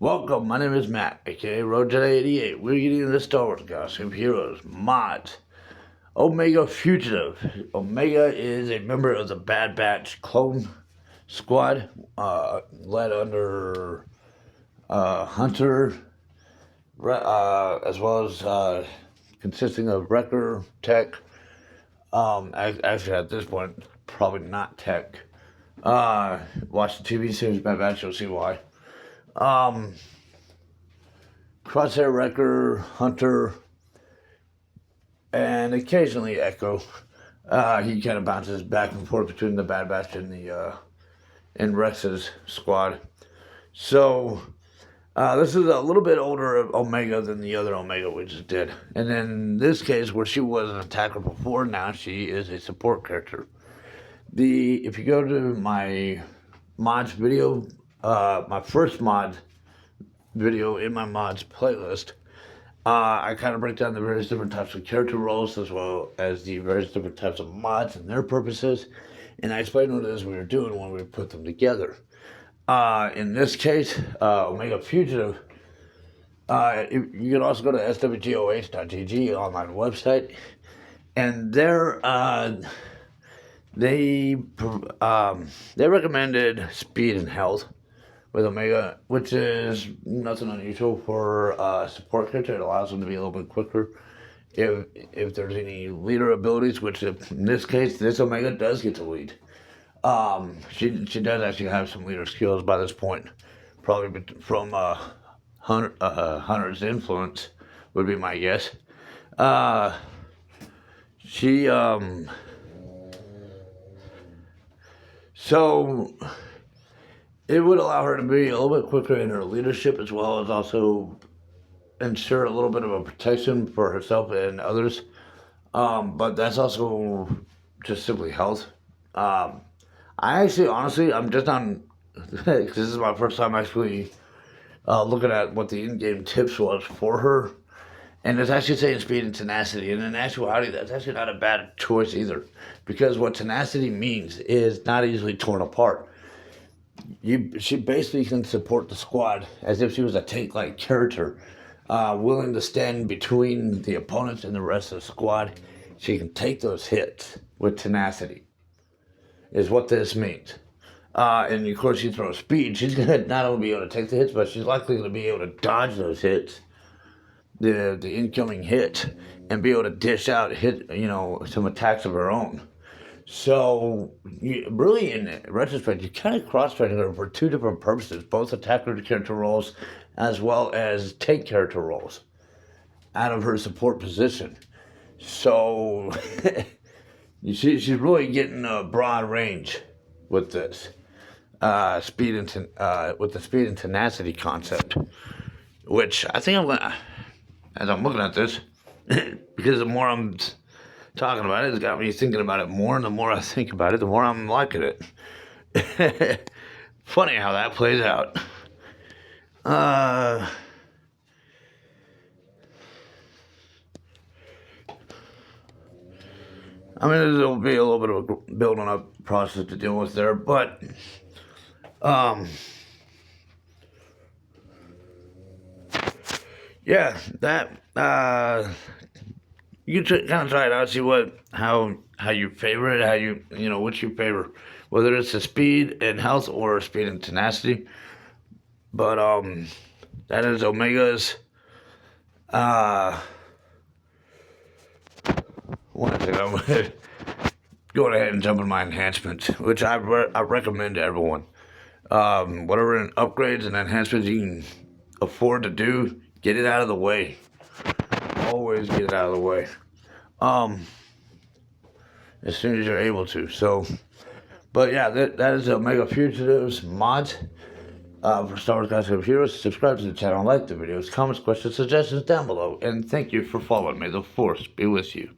Welcome, my name is Matt, aka Road Jedi 88. We're getting into the Star Wars Costume Heroes mods. Omega Fugitive. Omega is a member of the Bad Batch clone squad, led under Hunter, as well as consisting of Wrecker, Tech. Actually, at this point, probably not Tech. Watch the TV series Bad Batch, you'll see why. Crosshair, Wrecker, Hunter, and occasionally Echo. He kind of bounces back and forth between the Bad Batch and the and Rex's squad. So this is a little bit older Omega than the other Omega we just did. And in this case, where she was an attacker before, now she is a support character. If you go to my mods video, my first mod video in my mods playlist, I kind of break down the various different types of character roles as well as the various different types of mods and their purposes, and I explain what it is we were doing when we put them together. In this case, Omega Fugitive, you can also go to swgoh.gg online website, and they recommended speed and health with Omega, which is nothing unusual for a support character. It allows them to be a little bit quicker if there's any leader abilities, which in this case, this Omega does get to lead. She does actually have some leader skills by this point, probably from Hunter's influence would be my guess. So it would allow her to be a little bit quicker in her leadership, as well as also ensure a little bit of a protection for herself and others. But that's also just simply health. Honestly, I'm just on, because this is my first time actually looking at what the in-game tips was for her. And it's actually saying speed and tenacity. And in actuality, that's actually not a bad choice either. Because what tenacity means is not easily torn apart. She basically can support the squad as if she was a tank-like character, willing to stand between the opponents and the rest of the squad. She can take those hits with tenacity, is what this means. And of course, she throws speed. She's going to not only be able to take the hits, but she's likely going to be able to dodge those hits, the incoming hit, and be able to dish out some attacks of her own. So, really, in retrospect, you kind of cross-training her for two different purposes, both attacker character roles as well as tank character roles out of her support position. So, you see, she's really getting a broad range with this with the speed and tenacity concept, which I think as I'm looking at this, because the more I'm talking about it, it's got me thinking about it more, and the more I think about it, the more I'm liking it. Funny how that plays out. I mean, there'll be a little bit of a building up process to deal with there, but yeah, that you can kind of try it out, see how you favor it, what you favor, whether it's the speed and health or speed and tenacity. But that is Omega's. One thing I'm going ahead and jump in my enhancements, which I recommend to everyone. Whatever upgrades and enhancements you can afford to do, get it out of the way. Always get it out of the way. As soon as you're able to. So, but yeah, that is Omega Fugitives mods for Star Wars Costume Heroes. Subscribe to the channel, like the videos, comments, questions, suggestions down below, and thank you for following me. The Force be with you.